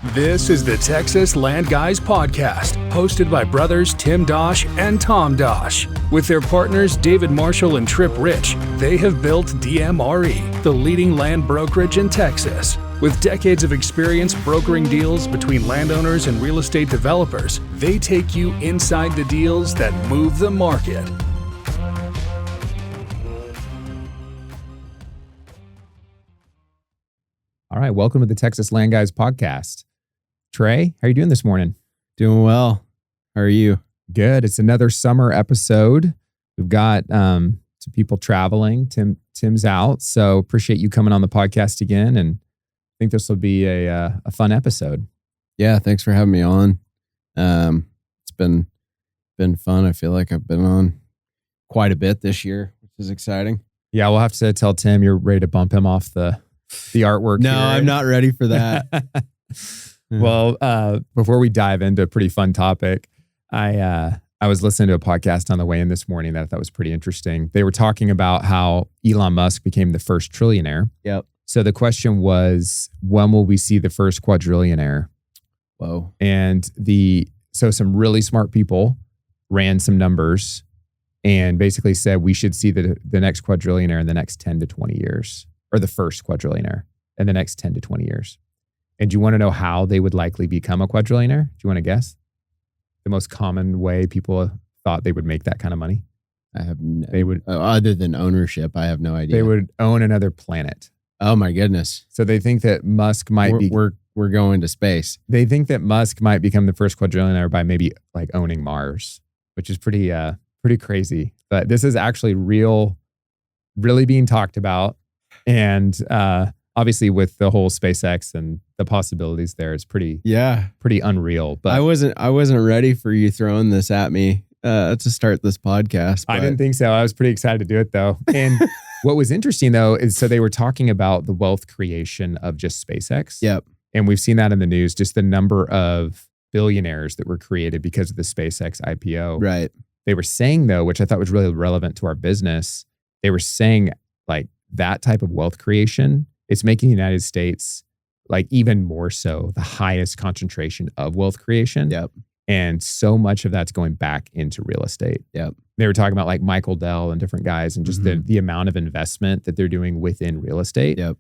This is the Texas Land Guys podcast, hosted by brothers Tim Dosch and Tom Dosch. With their partners David Marshall and Trip Rich, they have built DMRE, the leading land brokerage in Texas. With decades of experience brokering deals between landowners and real estate developers, they take you inside the deals that move the market. All right, welcome to the Texas Land Guys podcast. Trey, how are you doing this morning? Doing well. How are you? Good. It's another summer episode. We've got some people traveling. Tim's out, so appreciate you coming on the podcast again, and I think this will be a fun episode. Yeah, thanks for having me on. It's been fun. I feel like I've been on quite a bit this year, which is exciting. Yeah, we'll have to tell Tim you're ready to bump him off the artwork. No, here. I'm not ready for that. Well, before we dive into a pretty fun topic, I was listening to a podcast on the way in this morning that I thought was pretty interesting. They were talking about how Elon Musk became the first trillionaire. Yep. So the question was, when will we see the first quadrillionaire? Whoa. And so some really smart people ran some numbers and basically said we should see the next quadrillionaire in the next 10 to 20 years, or the first quadrillionaire in the next 10 to 20 years. And do you want to know how they would likely become a quadrillionaire? Do you want to guess? The most common way people thought they would make that kind of money? They would, other than ownership, I have no idea. They would own another planet. Oh my goodness. So they think that Musk might be... We're going to space. They think that Musk might become the first quadrillionaire by maybe like owning Mars, which is pretty crazy. But this is actually really being talked about. And obviously with the whole SpaceX and the possibilities there, it's pretty unreal. But I wasn't ready for you throwing this at me to start this podcast. I didn't think so. I was pretty excited to do it though. And what was interesting though is so they were talking about the wealth creation of just SpaceX. Yep. And we've seen that in the news, just the number of billionaires that were created because of the SpaceX IPO. Right. They were saying though, which I thought was really relevant to our business, they were saying like that type of wealth creation, it's making the United States like even more so the highest concentration of wealth creation. Yep. And so much of that's going back into real estate. Yep. They were talking about like Michael Dell and different guys and just the amount of investment that they're doing within real estate. Yep.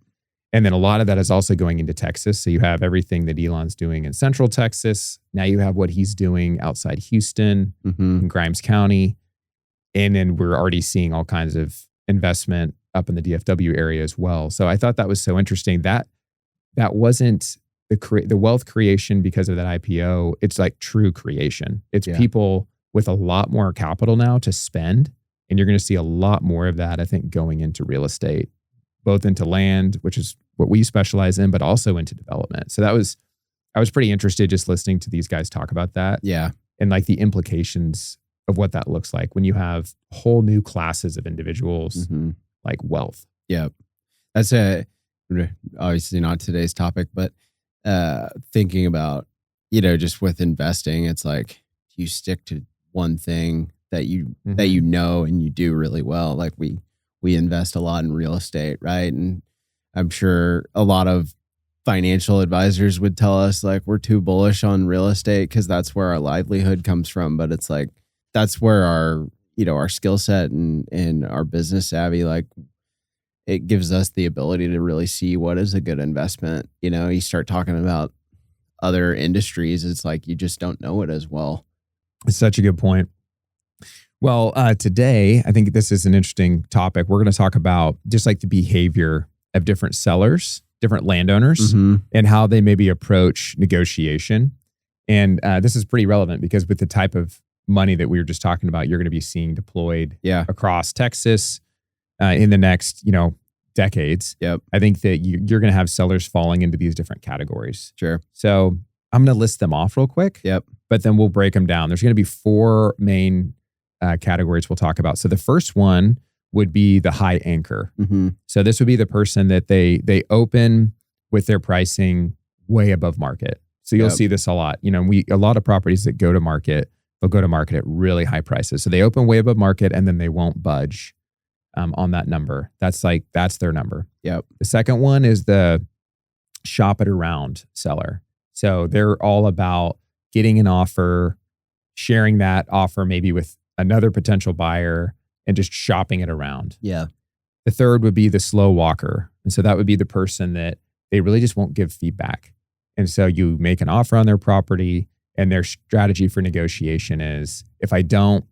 And then a lot of that is also going into Texas. So you have everything that Elon's doing in Central Texas. Now you have what he's doing outside Houston, in Grimes County. And then we're already seeing all kinds of investment up in the DFW area as well. So I thought that was so interesting. That wasn't the wealth creation because of that IPO. It's like true creation. It's people with a lot more capital now to spend. And you're going to see a lot more of that, I think, going into real estate, both into land, which is what we specialize in, but also into development. So I was pretty interested just listening to these guys talk about that. Yeah. And like the implications of what that looks like when you have whole new classes of individuals like wealth. Yeah. That's obviously not today's topic, but thinking about, just with investing, it's like you stick to one thing that you know and you do really well. Like we invest a lot in real estate, right? And I'm sure a lot of financial advisors would tell us like we're too bullish on real estate because that's where our livelihood comes from. But it's like that's where our skill set and our business savvy, like it gives us the ability to really see what is a good investment. You start talking about other industries, it's like you just don't know it as well. It's such a good point. Well, today, I think this is an interesting topic. We're going to talk about just like the behavior of different sellers, different landowners, and how they maybe approach negotiation. And this is pretty relevant because with the type of money that we were just talking about, you're going to be seeing deployed across Texas in the next, decades. Yep. I think that you're going to have sellers falling into these different categories. Sure. So I'm going to list them off real quick. Yep. But then we'll break them down. There's going to be four main categories we'll talk about. So the first one would be the high anchor. So this would be the person that they open with their pricing way above market. So you'll see this a lot. A lot of properties that go to market, they'll go to market at really high prices. So they open way above market and then they won't budge on that number. That's their number. Yep. The second one is the shop it around seller. So they're all about getting an offer, sharing that offer maybe with another potential buyer, and just shopping it around. Yeah. The third would be the slow walker. And so that would be the person that they really just won't give feedback. And so you make an offer on their property, and their strategy for negotiation is, if I don't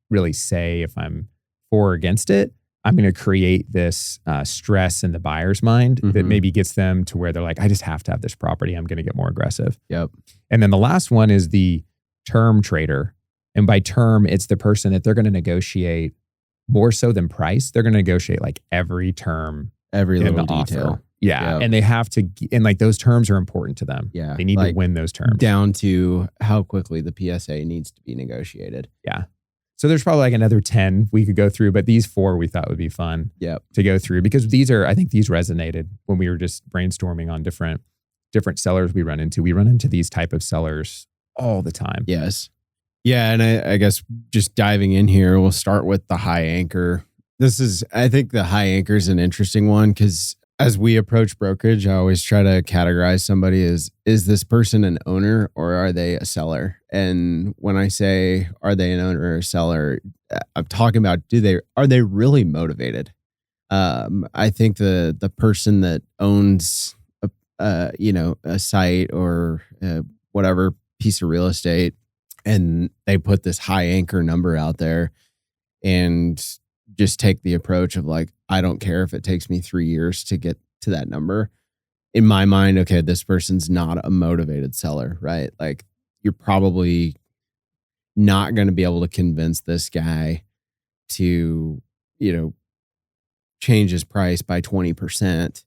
really say if I'm for or against it, I'm going to create this stress in the buyer's mind that maybe gets them to where they're like, I just have to have this property. I'm going to get more aggressive. Yep. And then the last one is the term trader. And by term, it's the person that they're going to negotiate more so than price. They're going to negotiate like every term, every in little the detail. offer. Yeah. Yep. And they have to, and like those terms are important to them. Yeah. They need to win those terms. Down to how quickly the PSA needs to be negotiated. Yeah. So there's probably like another 10 we could go through, but these 4 we thought would be fun to go through, because I think these resonated when we were just brainstorming on different sellers we run into. We run into these type of sellers all the time. Yes. Yeah. And I guess just diving in here, we'll start with the high anchor. I think the high anchor is an interesting one, because as we approach brokerage, I always try to categorize somebody as, is this person an owner or are they a seller? And when I say, are they an owner or a seller, I'm talking about, are they really motivated? I think the person that owns a site or whatever piece of real estate, and they put this high anchor number out there and just take the approach of like, I don't care if it takes me 3 years to get to that number. In my mind, okay, this person's not a motivated seller, right? Like, you're probably not going to be able to convince this guy to, change his price by 20%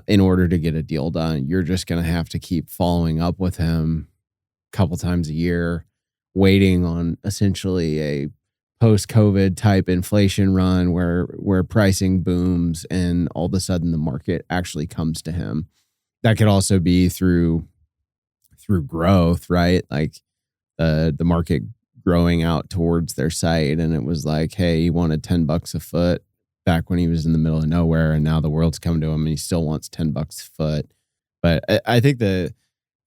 in order to get a deal done. You're just going to have to keep following up with him a couple times a year, waiting on essentially a post-COVID type inflation run where pricing booms and all of a sudden the market actually comes to him. That could also be through growth, right? Like the market growing out towards their site, and it was like, hey, he wanted $10 a foot back when he was in the middle of nowhere, and now the world's come to him and he still wants $10 a foot. But I think the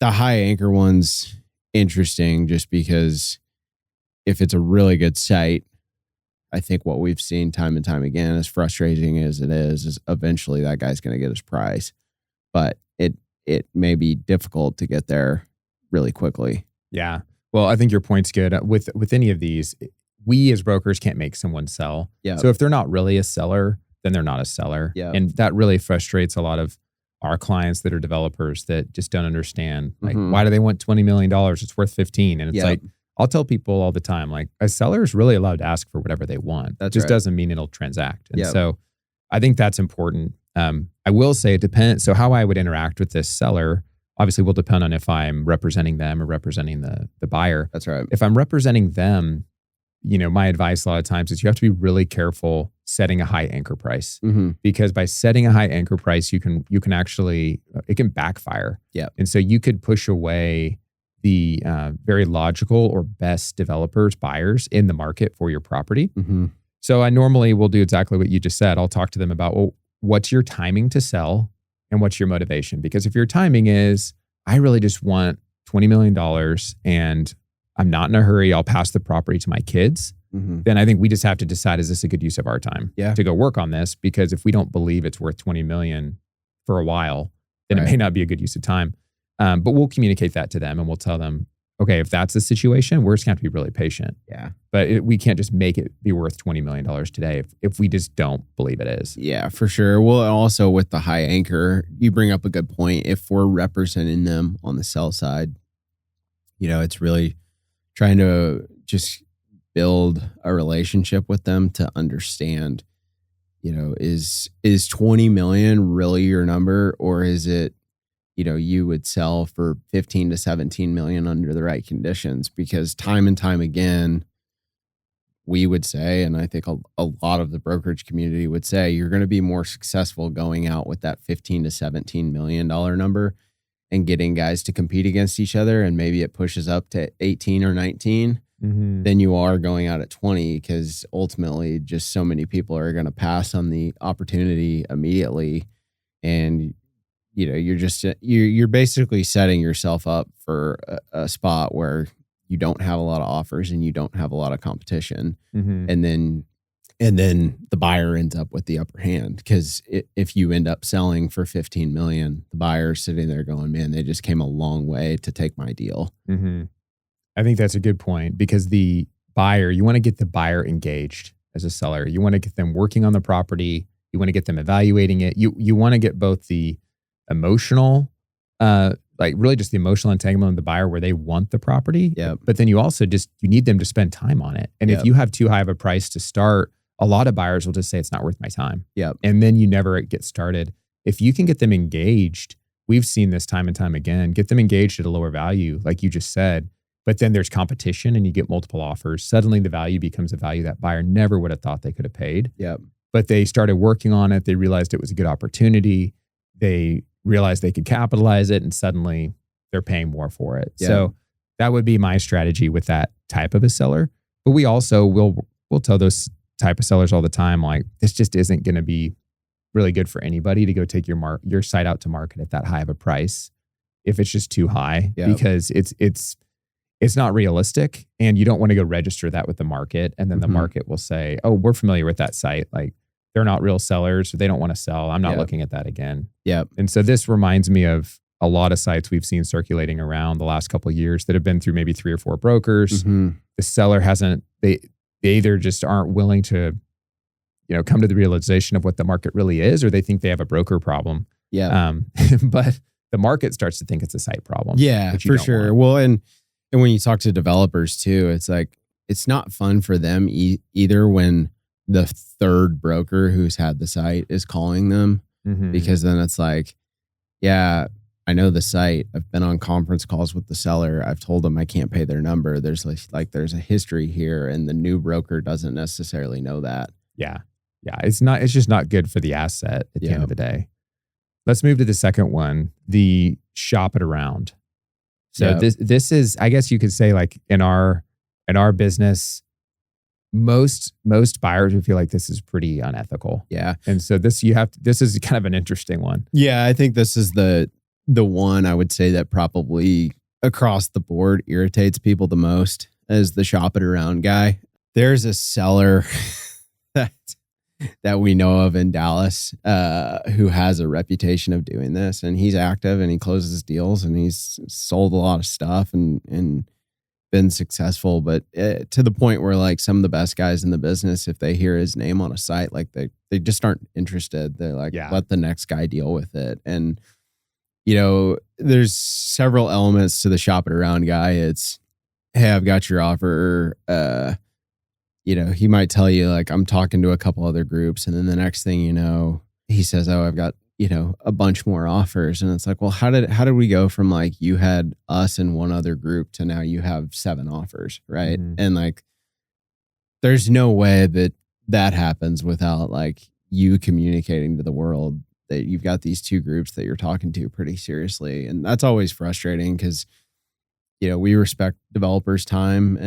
high anchor one's interesting just because if it's a really good site, I think what we've seen time and time again, as frustrating as it is eventually that guy's going to get his price. But it may be difficult to get there really quickly. Yeah. Well, I think your point's good. With any of these, we as brokers can't make someone sell. Yeah. So if they're not really a seller, then they're not a seller. Yeah. And that really frustrates a lot of our clients that are developers that just don't understand. Like, why do they want $20 million? It's worth 15. And it's like, I'll tell people all the time, like, a seller is really allowed to ask for whatever they want. That just doesn't mean it'll transact. And so I think that's important. I will say it depends. So how I would interact with this seller obviously will depend on if I'm representing them or representing the buyer. That's right. If I'm representing them, my advice a lot of times is you have to be really careful setting a high anchor price, because by setting a high anchor price, you can actually, it can backfire. Yeah. And so you could push away the very logical or best developers, buyers in the market for your property. So I normally will do exactly what you just said. I'll talk to them about, well, what's your timing to sell and what's your motivation? Because if your timing is, I really just want $20 million and I'm not in a hurry, I'll pass the property to my kids, then I think we just have to decide, is this a good use of our time to go work on this? Because if we don't believe it's worth 20 million for a while, then it may not be a good use of time. But we'll communicate that to them and we'll tell them, okay, if that's the situation, we're just going to have to be really patient. Yeah. But we can't just make it be worth $20 million today if we just don't believe it is. Yeah, for sure. Well, also with the high anchor, you bring up a good point. If we're representing them on the sell side, it's really trying to just build a relationship with them to understand, is 20 million really your number, or is it, you would sell for 15 to 17 million under the right conditions? Because time and time again, we would say, and I think a lot of the brokerage community would say, you're going to be more successful going out with that 15 to 17 million dollar number and getting guys to compete against each other, and maybe it pushes up to 18 or 19, than you are going out at 20, because ultimately just so many people are going to pass on the opportunity immediately. And you're basically setting yourself up for a spot where you don't have a lot of offers and you don't have a lot of competition. Mm-hmm. And then the buyer ends up with the upper hand, because if you end up selling for 15 million, the buyer's sitting there going, man, they just came a long way to take my deal. Mm-hmm. I think that's a good point, because the buyer, you want to get the buyer engaged as a seller. You want to get them working on the property. You want to get them evaluating it. You want to get both the emotional, really just the emotional entanglement of the buyer where they want the property. Yep. But then you also you need them to spend time on it. And if you have too high of a price to start, a lot of buyers will just say it's not worth my time. Yep. And then you never get started. If you can get them engaged, we've seen this time and time again, get them engaged at a lower value, like you just said, but then there's competition and you get multiple offers. Suddenly the value becomes a value that buyer never would have thought they could have paid. Yep. But they started working on it. They realized it was a good opportunity. They realized they could capitalize it, and suddenly they're paying more for it. Yep. So that would be my strategy with that type of a seller. But we also we'll tell those type of sellers all the time, like, this just isn't going to be really good for anybody to go take your site out to market at that high of a price if it's just too high. Yep. Because it's not realistic, and you don't want to go register that with the market, and then the market will say, oh, we're familiar with that site, like they're not real sellers, so they don't want to sell. I'm not looking at that again. Yep. And so this reminds me of a lot of sites we've seen circulating around the last couple of years that have been through maybe 3 or 4 brokers. Mm-hmm. The seller they either just aren't willing to, come to the realization of what the market really is, or they think they have a broker problem. Yeah. But the market starts to think it's a site problem. Yeah, for sure. Well, and when you talk to developers too, it's like, it's not fun for them either when the third broker who's had the site is calling them, because then it's like, yeah, I know the site. I've been on conference calls with the seller. I've told them I can't pay their number. There's there's a history here, and the new broker doesn't necessarily know that. Yeah. Yeah. It's just not good for the asset at the end of the day. Let's move to the second one, the shop it around. So this is, I guess you could say, like in our business, most buyers would feel like this is pretty unethical. Yeah. And so this is kind of an interesting one. Yeah. I think this is the one I would say that probably across the board irritates people the most, as the shop it around guy. There's a seller that we know of in Dallas who has a reputation of doing this, and he's active and he closes deals and he's sold a lot of stuff and been successful, but to the point where like some of the best guys in the business, if they hear his name on a site, like they just aren't interested. They're like, let the next guy deal with it. And there's several elements to the shop it around guy. It's, hey, I've got your offer. He might tell you, like, I'm talking to a couple other groups. And then the next thing you know, he says, oh, I've got, a bunch more offers. And it's like, well, how did we go from like you had us and one other group to now you have 7 offers, right? Mm-hmm. And like, there's no way that happens without like you communicating to the world that you've got these 2 groups that you're talking to pretty seriously. And that's always frustrating because, we respect developers' time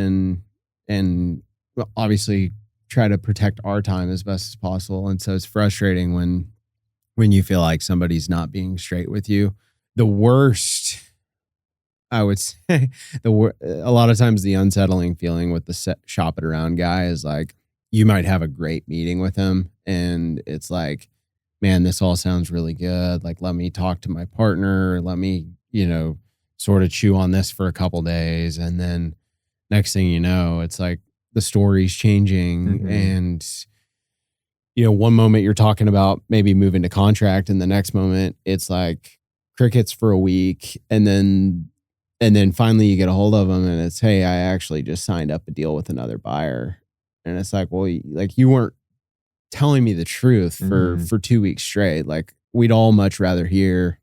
and obviously try to protect our time as best as possible. And so it's frustrating when you feel like somebody's not being straight with you. The worst, I would say, a lot of times the unsettling feeling with the shop it around guy is like, you might have a great meeting with him and it's like, man, this all sounds really good. Like, let me talk to my partner. Let me, sort of chew on this for a couple days. And then next thing you know, it's like the story's changing. And, one moment you're talking about maybe moving to contract and the next moment it's like crickets for a week. And then finally you get a hold of them and it's, hey, I actually just signed up a deal with another buyer. And it's like, well, like you weren't telling me the truth for 2 weeks straight. Like, we'd all much rather hear,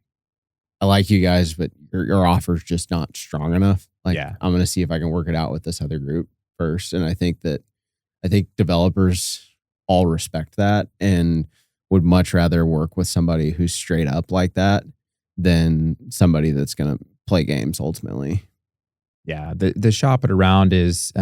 I like you guys, but your offer's just not strong enough. Like, I'm going to see if I can work it out with this other group first. And I think developers all respect that and would much rather work with somebody who's straight up like that than somebody that's going to play games ultimately. Yeah. The shop it around is,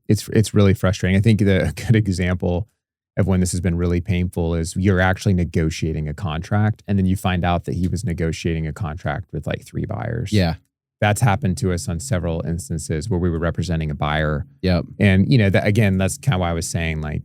it's really frustrating. I think the good example of when this has been really painful is you're actually negotiating a contract and then you find out that he was negotiating a contract with like 3 buyers. Yeah. That's happened to us on several instances where we were representing a buyer. Yep. And, you know, that, again, that's kind of why I was saying like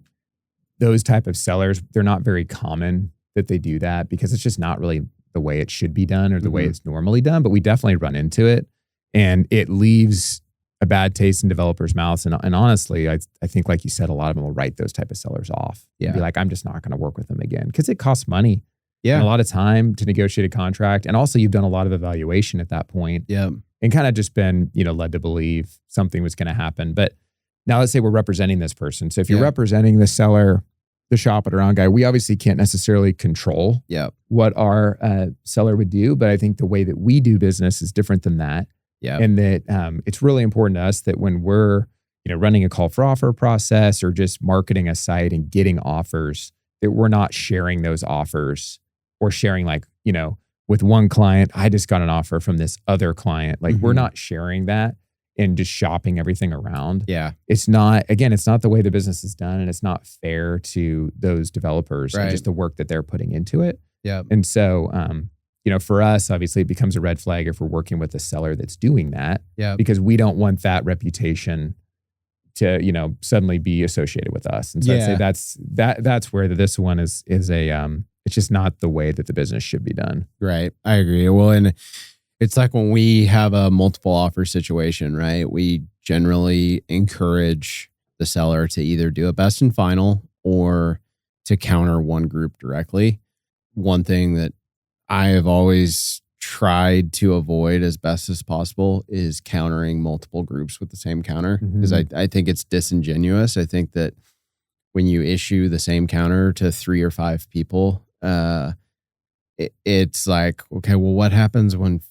those type of sellers, they're not very common that they do that because it's just not really the way it should be done or the way it's normally done. But we definitely run into it and it leaves a bad taste in developers' mouths. And honestly, I think, like you said, a lot of them will write those type of sellers off. Yeah. And be like, I'm just not going to work with them again because it costs money. Yeah. And a lot of time to negotiate a contract. And also you've done a lot of evaluation at that point. Yeah. And kind of just been, you know, led to believe something was going to happen. But now let's say we're representing this person. So if you're representing the seller, the shop it around guy, we obviously can't necessarily control what our seller would do. But I think the way that we do business is different than that. Yeah. And that it's really important to us that when we're, you know, running a call for offer process or just marketing a site and getting offers, that we're not sharing those offers or sharing like, you know, with one client, I just got an offer from this other client. Like we're not sharing that and just shopping everything around. Yeah. It's not, again, it's not the way the business is done and it's not fair to those developers and just the work that they're putting into it. Yeah. And so, you know, for us, obviously it becomes a red flag if we're working with a seller that's doing that. Yeah. Because we don't want that reputation to, you know, suddenly be associated with us. And so I'd say that's where this one is it's just not the way that the business should be done. Right. I agree. Well, and it's like when we have a multiple offer situation, right? We generally encourage the seller to either do a best and final or to counter one group directly. One thing that I have always tried to avoid as best as possible is countering multiple groups with the same counter because I think it's disingenuous. I think that when you issue the same counter to 3 or 5 people, it's like, okay, well, what happens when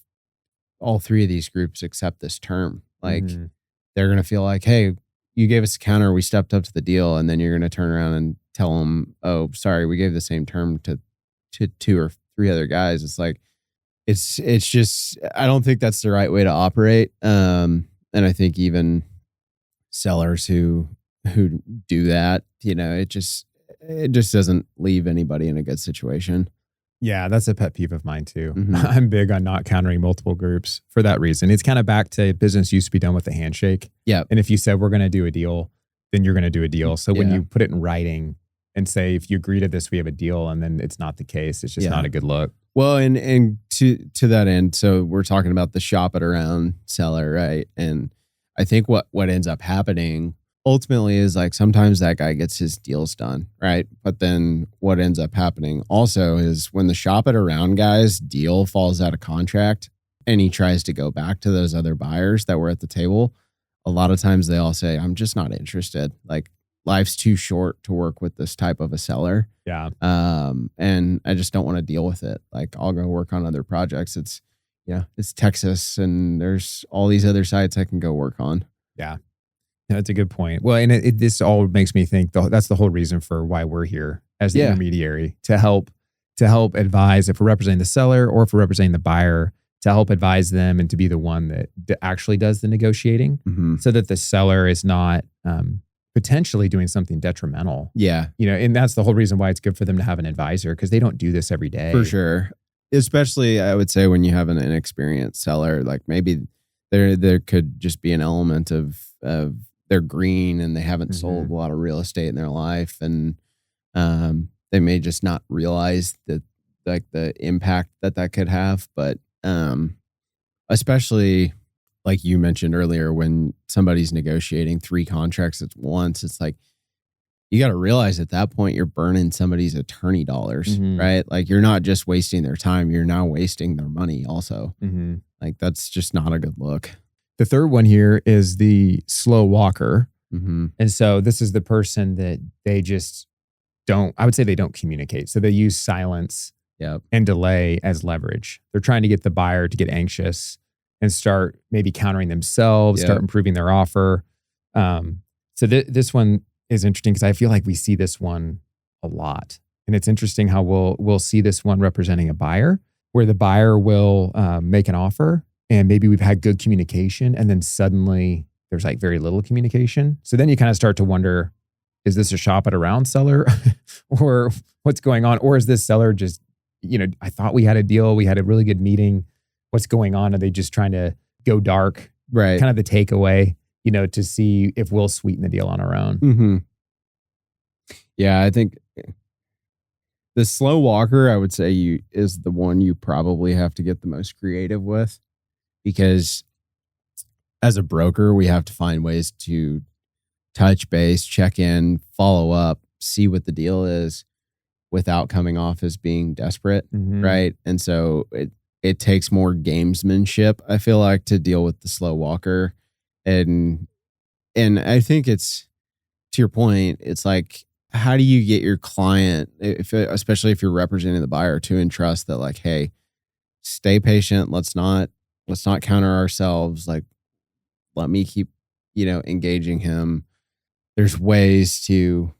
all 3 of these groups accept this term? Like they're going to feel like, hey, you gave us a counter, we stepped up to the deal. And then you're going to turn around and tell them, oh, sorry, we gave the same term to 2 or 3 other guys. It's like, it's just, I don't think that's the right way to operate. And I think even sellers who do that, you know, it just doesn't leave anybody in a good situation. Yeah, that's a pet peeve of mine too. I'm big on not countering multiple groups for that reason. It's kind of back to business used to be done with a handshake. Yeah. And if you said we're going to do a deal, then you're going to do a deal. So when you put it in writing and say, if you agree to this, we have a deal, and then it's not the case, it's just not a good look. Well, and to that end, so we're talking about the shop it around seller, right? And I think what ends up happening ultimately is like sometimes that guy gets his deals done, right? But then what ends up happening also is when the shop it around guy's deal falls out of contract and he tries to go back to those other buyers that were at the table, a lot of times they all say, I'm just not interested. Like life's too short to work with this type of a seller. Yeah. And I just don't want to deal with it. Like I'll go work on other projects. It's Texas and there's all these other sites I can go work on. Yeah. That's a good point. Well, and this all makes me think that's the whole reason for why we're here as the intermediary to help advise if we're representing the seller or if we're representing the buyer, to help advise them and to be the one that actually does the negotiating so that the seller is not potentially doing something detrimental. Yeah. You know, and that's the whole reason why it's good for them to have an advisor because they don't do this every day. For sure. Especially, I would say, when you have an inexperienced seller, like maybe there could just be an element of they're green and they haven't sold a lot of real estate in their life, and they may just not realize that like the impact that could have. But especially like you mentioned earlier, when somebody's negotiating 3 contracts at once, it's like you got to realize at that point you're burning somebody's attorney dollars, right? Like you're not just wasting their time, you're now wasting their money also. Like that's just not a good look. The third one here is the slow walker. And so this is the person that they just I would say they don't communicate. So they use silence and delay as leverage. They're trying to get the buyer to get anxious and start maybe countering themselves, start improving their offer. So this one is interesting because I feel like we see this one a lot. And it's interesting how we'll see this one representing a buyer, where the buyer will make an offer and maybe we've had good communication and then suddenly there's like very little communication. So then you kind of start to wonder, is this a shop it around seller or what's going on? Or is this seller just, I thought we had a deal. We had a really good meeting. What's going on? Are they just trying to go dark? Right. Kind of the takeaway, to see if we'll sweeten the deal on our own. Mm-hmm. Yeah, I think the slow walker, I would say is the one you probably have to get the most creative with, because as a broker, we have to find ways to touch base, check in, follow up, see what the deal is without coming off as being desperate. Mm-hmm. Right. And so it takes more gamesmanship, I feel like, to deal with the slow walker. And I think it's, to your point, it's like, how do you get your client, especially if you're representing the buyer, to entrust that, like, hey, stay patient. Let's not counter ourselves. Like, let me keep, engaging him. There's ways to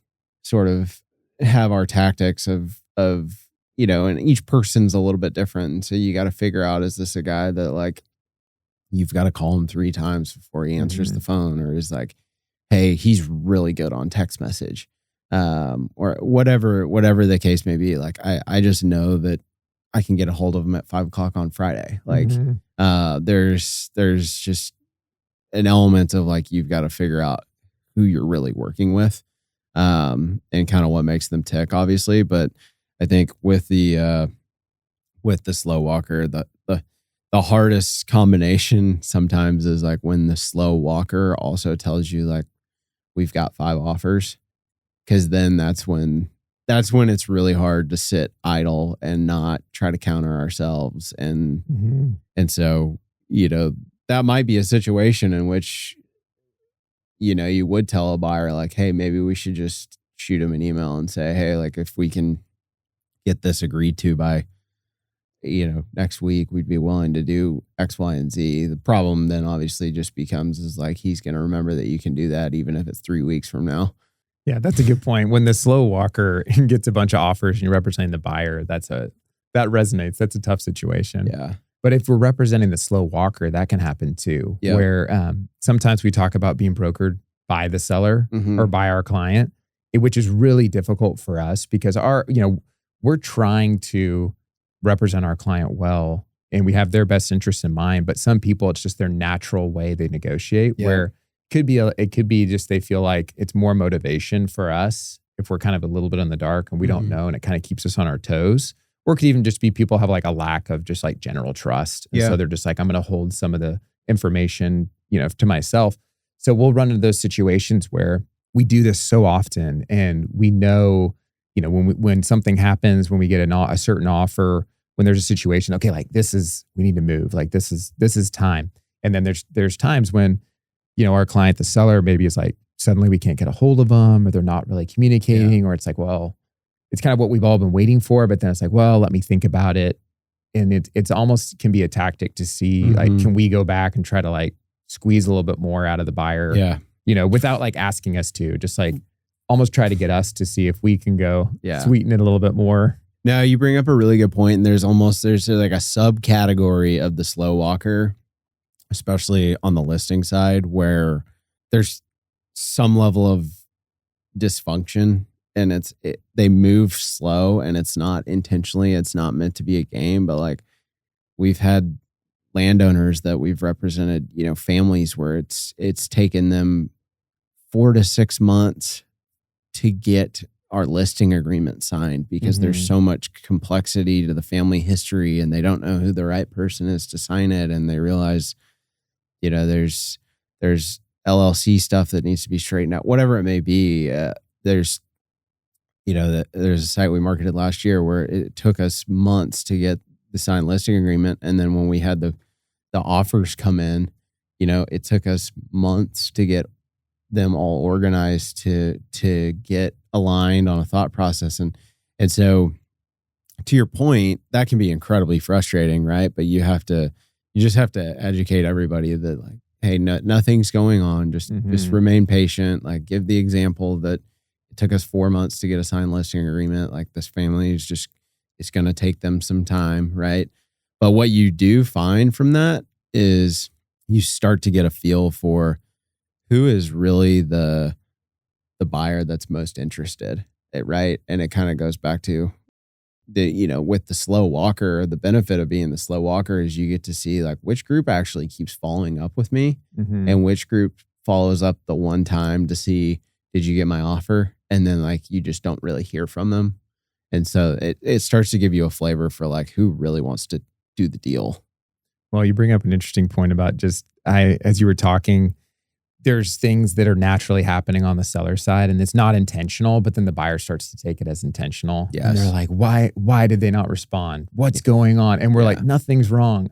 sort of have our tactics of, and each person's a little bit different. And so you got to figure out, is this a guy that, like, you've got to call him 3 times before he answers the phone, or is like, hey, he's really good on text message, or whatever the case may be. Like, I just know that I can get a hold of him at 5:00 on Friday. Like, there's just an element of, like, you've got to figure out who you're really working with, and kind of what makes them tick, obviously. But I think with the slow walker, the hardest combination sometimes is, like, when the slow walker also tells you, like, we've got 5 offers, because then that's when it's really hard to sit idle and not try to counter ourselves. And so, that might be a situation in which, you would tell a buyer, like, hey, maybe we should just shoot him an email and say, hey, like, if we can get this agreed to by, next week, we'd be willing to do X, Y, and Z. The problem then obviously just becomes, is like, he's going to remember that you can do that even if it's 3 weeks from now. Yeah, that's a good point. When the slow walker gets a bunch of offers and you're representing the buyer, that resonates. That's a tough situation. Yeah. But if we're representing the slow walker, that can happen too. Yep. Where sometimes we talk about being brokered by the seller or by our client, which is really difficult for us, because we're trying to represent our client well, and we have their best interests in mind. But some people, it's just their natural way they negotiate. Yeah. Where it could be just they feel like it's more motivation for us if we're kind of a little bit in the dark and we don't know, and it kind of keeps us on our toes. Or it could even just be people have, like, a lack of just, like, general trust. And so they're just like, I'm going to hold some of the information, to myself. So we'll run into those situations where we do this so often, and we know, when something happens, when we get a certain offer, when there's a situation, okay, like, we need to move, like, this is time. And then there's times when, our client, the seller, maybe is like, suddenly we can't get a hold of them, or they're not really communicating, or it's like, well, it's kind of what we've all been waiting for, but then it's like, well, let me think about it. And it's almost can be a tactic to see, like, can we go back and try to, like, squeeze a little bit more out of the buyer, without, like, asking us to, just, like, almost try to get us to see if we can go sweeten it a little bit more. No, you bring up a really good point. And there's like a subcategory of the slow walker, especially on the listing side, where there's some level of dysfunction, and they move slow, and it's not intentionally, it's not meant to be a game. But, like, we've had landowners that we've represented, families where it's taken them 4 to 6 months to get our listing agreement signed, because there's so much complexity to the family history, and they don't know who the right person is to sign it. And they realize, there's LLC stuff that needs to be straightened out, whatever it may be. There's a site we marketed last year where it took us months to get the signed listing agreement. And then when we had the offers come in, it took us months to get them all organized to get aligned on a thought process. And so, to your point, that can be incredibly frustrating, right? But you just have to educate everybody that, like, hey, nothing's going on. Just remain patient. Like, give the example that it took us 4 months to get a signed listing agreement. Like, this family it's going to take them some time, right? But what you do find from that is you start to get a feel for who is really the the buyer that's most interested, right? And it kind of goes back to with the slow walker, the benefit of being the slow walker is you get to see like which group actually keeps following up with me and which group follows up the one time to see, did you get my offer? And then like you just don't really hear from them. And so it starts to give you a flavor for like who really wants to do the deal. Well, you bring up an interesting point about as you were talking, there's things that are naturally happening on the seller side and it's not intentional, but then the buyer starts to take it as intentional. Yes. And they're like, why did they not respond? What's going on? And we're like, nothing's wrong.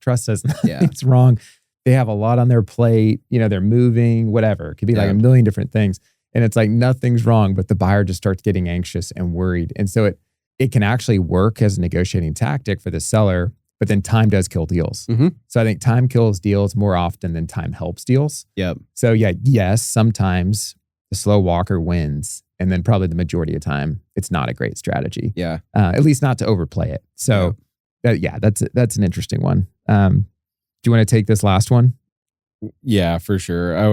Trust us, nothing's wrong. They have a lot on their plate. They're moving, whatever. It could be like a million different things. And it's like, nothing's wrong, but the buyer just starts getting anxious and worried. And so it can actually work as a negotiating tactic for the seller, but then time does kill deals. So I think time kills deals more often than time helps deals. Yep. So yes, sometimes the slow walker wins. And then probably the majority of time, it's not a great strategy. Yeah. At least not to overplay it. So that's an interesting one. Do you want to take this last one? Yeah, for sure. I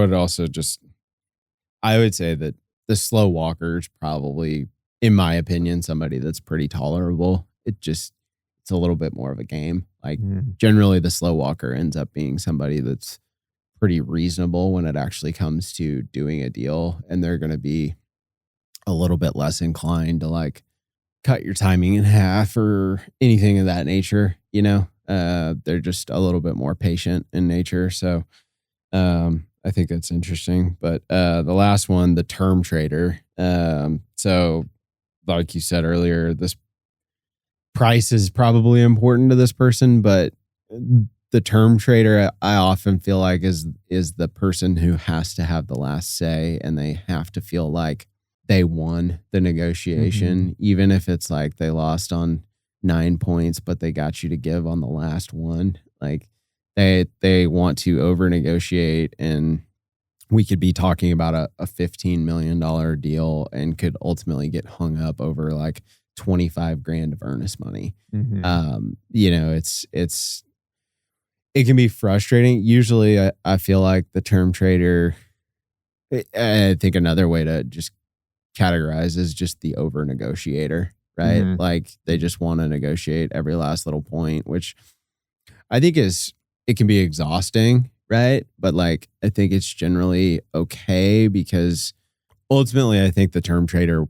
would say that the slow walker is probably, in my opinion, somebody that's pretty tolerable. It's a little bit more of a game. Like generally the slow walker ends up being somebody that's pretty reasonable when it actually comes to doing a deal. And they're going to be a little bit less inclined to like cut your timing in half or anything of that nature. They're just a little bit more patient in nature. So, I think that's interesting. But, the last one, the term trader. So like you said earlier, this price is probably important to this person, but the term trader, I often feel like is the person who has to have the last say, and they have to feel like they won the negotiation, even if it's like they lost on 9 points, but they got you to give on the last one. Like they want to over negotiate, and we could be talking about a $15 million deal and could ultimately get hung up over like $25,000 of earnest money. It can be frustrating. Usually I feel like the term trader, I think another way to just categorize is just the over negotiator, right? Like they just want to negotiate every last little point, which I think it can be exhausting, right? But like, I think it's generally okay because ultimately I think the term trader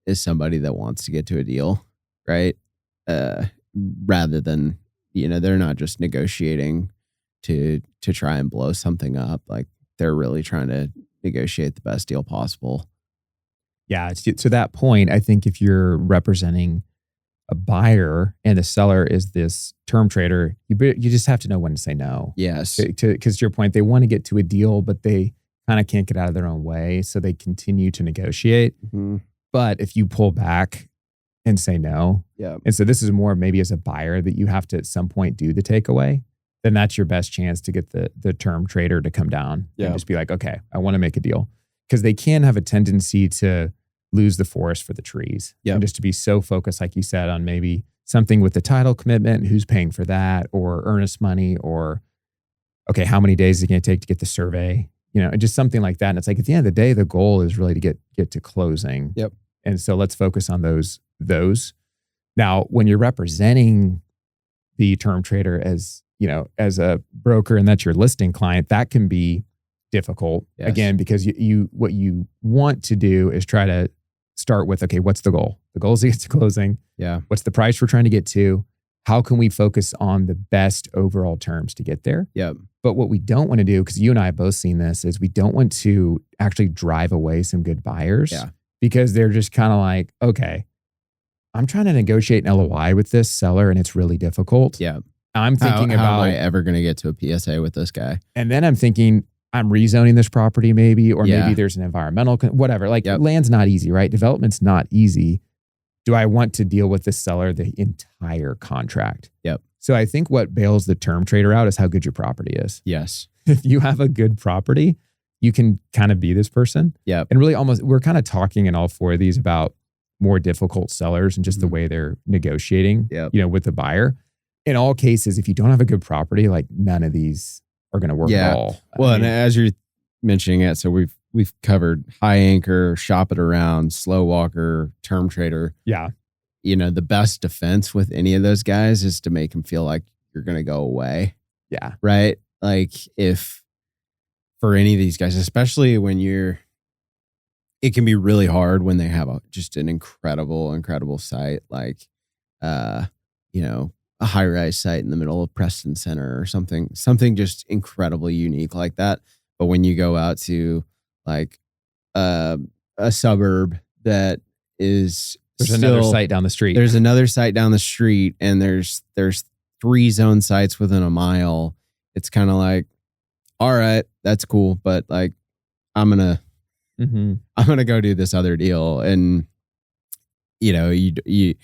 is somebody that wants to get to a deal, right? Rather than, they're not just negotiating to try and blow something up. Like they're really trying to negotiate the best deal possible. Yeah. To that point, I think if you're representing a buyer and the seller is this term trader, you just have to know when to say no. Yes. Because to your point, they want to get to a deal, but they kind of can't get out of their own way. So they continue to negotiate. But if you pull back and say no, and so this is more maybe as a buyer that you have to at some point do the takeaway, then that's your best chance to get the term trader to come down and just be like, okay, I want to make a deal. Because they can have a tendency to lose the forest for the trees. And just to be so focused, like you said, on maybe something with the title commitment, who's paying for that, or earnest money, or, okay, how many days is it going to take to get the survey? Just something like that. And it's like, at the end of the day, the goal is really to get to closing. And so let's focus on those. Now, when you're representing the term trader as a broker and that's your listing client, that can be difficult again, because what you want to do is try to start with, okay, what's the goal? The goal is to get to closing. What's the price we're trying to get to? How can we focus on the best overall terms to get there? But what we don't want to do, because you and I have both seen this, is we don't want to actually drive away some good buyers because they're just kind of like, okay, I'm trying to negotiate an LOI with this seller and it's really difficult. I'm thinking how am I ever going to get to a PSA with this guy? And then I'm thinking, I'm rezoning this property maybe, or maybe there's an environmental, whatever. Like land's not easy, right? Development's not easy. Do I want to deal with the seller the entire contract? So I think what bails the term trader out is how good your property is. If you have a good property, you can kind of be this person. And really we're kind of talking in all four of these about more difficult sellers and just the way they're negotiating, with the buyer. In all cases, if you don't have a good property, like none of these are going to work at all. Well, and as you're mentioning it, so we've we've covered high anchor, shop it around, slow walker, term trader. Yeah. The best defense with any of those guys is to make them feel like you're going to go away. Yeah. Right. Like if for any of these guys, especially when it can be really hard when they have just an incredible site, like, a high rise site in the middle of Preston Center or something just incredibly unique like that. But when you go out to like a suburb that is another site down the street. There's another site down the street, and there's 3 zone sites within a mile. It's kind of like, all right, that's cool, but like I'm gonna go do this other deal, and you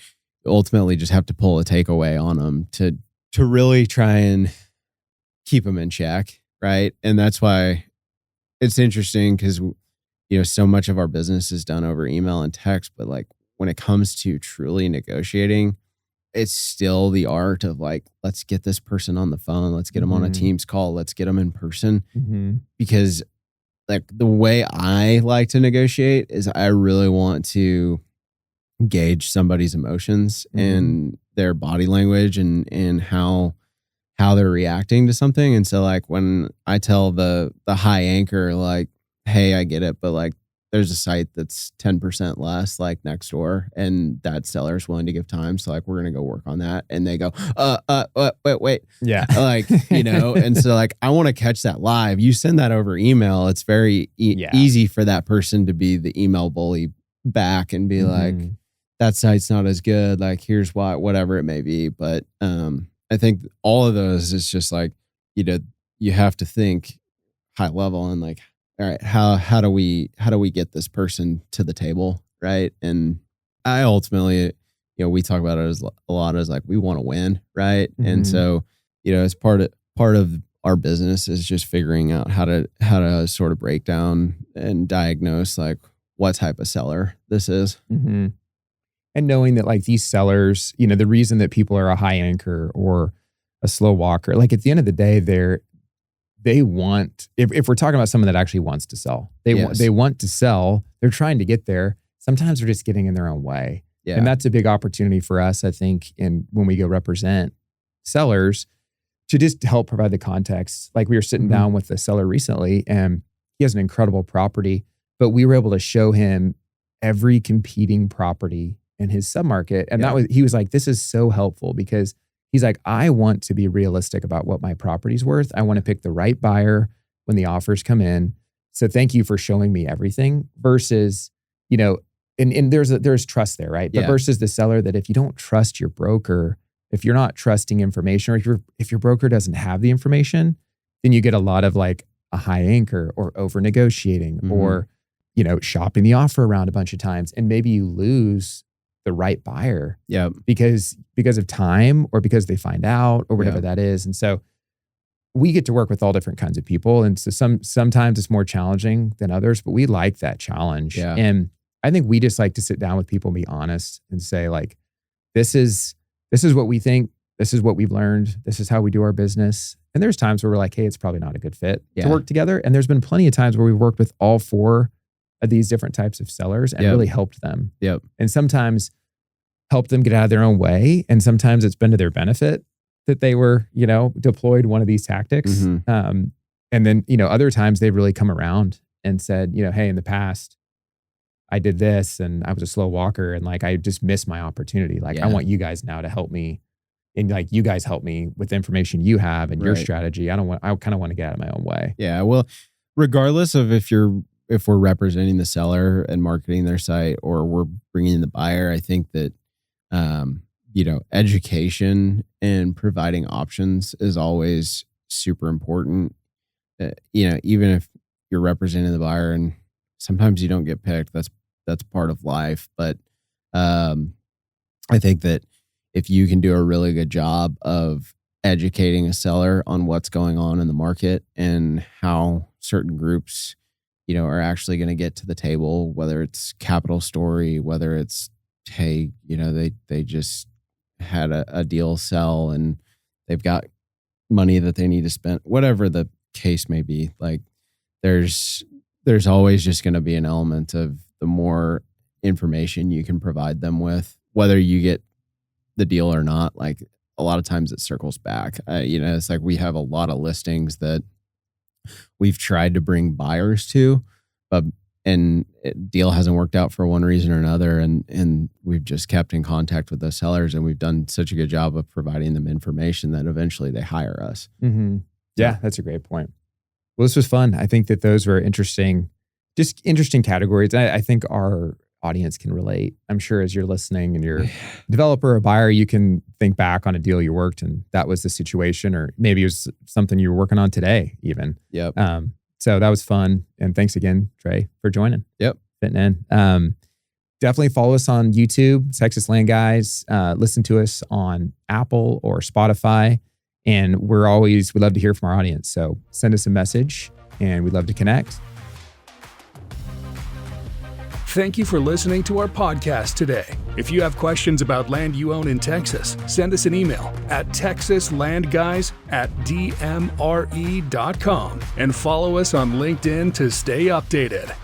ultimately just have to pull a takeaway on them to really try and keep them in check, right? And that's why it's interesting because so much of our business is done over email and text, but like when it comes to truly negotiating, it's still the art of like, let's get this person on the phone, let's get them on a Teams call, let's get them in person, because like the way I like to negotiate is I really want to gauge somebody's emotions and their body language and how they're reacting to something. And so like when I tell the high anchor, like, hey, I get it, but like there's a site that's 10% less like next door, and that seller is willing to give time. So like, we're going to go work on that. And they go, wait. Yeah. Like, and so like, I want to catch that live. You send that over email. It's very easy for that person to be the email bully back and be like, that site's not as good. Like, here's why, whatever it may be. But I think all of those is just like, you have to think high level and like, all right, how do we get this person to the table, right? And I ultimately, we talk about it as a lot as like we want to win, right? And so, as part of our business is just figuring out how to sort of break down and diagnose like what type of seller this is. And knowing that like these sellers, the reason that people are a high anchor or a slow walker, like at the end of the day, they want, if we're talking about someone that actually wants to sell, they want to sell, they're trying to get there. Sometimes they're just getting in their own way. Yeah. And that's a big opportunity for us, I think, when we go represent sellers, to just help provide the context. Like we were sitting down with a seller recently, and he has an incredible property, but we were able to show him every competing property in his submarket. And he was like, this is so helpful because he's like, I want to be realistic about what my property's worth. I want to pick the right buyer when the offers come in. So thank you for showing me everything versus, and there's trust there, right? But versus the seller that if you don't trust your broker, if you're not trusting information, or if your broker doesn't have the information, then you get a lot of like a high anchor or over negotiating or, shopping the offer around a bunch of times. And maybe you lose the right buyer because of time or because they find out or whatever that is. And so we get to work with all different kinds of people. And so sometimes it's more challenging than others, but we like that challenge. Yeah. And I think we just like to sit down with people and be honest and say like, this is what we think. This is what we've learned. This is how we do our business. And there's times where we're like, hey, it's probably not a good fit to work together. And there's been plenty of times where we've worked with all 4 of these different types of sellers and really helped them. And sometimes helped them get out of their own way. And sometimes it's been to their benefit that they were, deployed one of these tactics. And then, other times they've really come around and said, hey, in the past, I did this and I was a slow walker and like, I just missed my opportunity. Like, I want you guys now to help me. And like, you guys help me with the information you have and your strategy. I kind of want to get out of my own way. Yeah. Well, regardless of if we're representing the seller and marketing their site or we're bringing in the buyer, I think that, education and providing options is always super important. Even if you're representing the buyer and sometimes you don't get picked, that's part of life. But I think that if you can do a really good job of educating a seller on what's going on in the market and how certain groups, are actually going to get to the table, whether it's capital story, whether it's, hey, they just had a deal sell and they've got money that they need to spend, whatever the case may be. Like there's there's always just going to be an element of the more information you can provide them with, whether you get the deal or not. Like a lot of times it circles back. It's like we have a lot of listings that we've tried to bring buyers to, but deal hasn't worked out for one reason or another. And we've just kept in contact with those sellers, and we've done such a good job of providing them information that eventually they hire us. Mm-hmm. Yeah, that's a great point. Well, this was fun. I think that those were interesting categories. I think our audience can relate. I'm sure as you're listening and you're a developer or buyer, you can think back on a deal you worked and that was the situation, or maybe it was something you were working on today even. Yep. So that was fun. And thanks again, Trey, for joining. Yep. Fitting in. Definitely follow us on YouTube, Texas Land Guys. Listen to us on Apple or Spotify. And we'd love to hear from our audience. So send us a message and we'd love to connect. Thank you for listening to our podcast today. If you have questions about land you own in Texas, send us an email at texaslandguys@dmre.com and follow us on LinkedIn to stay updated.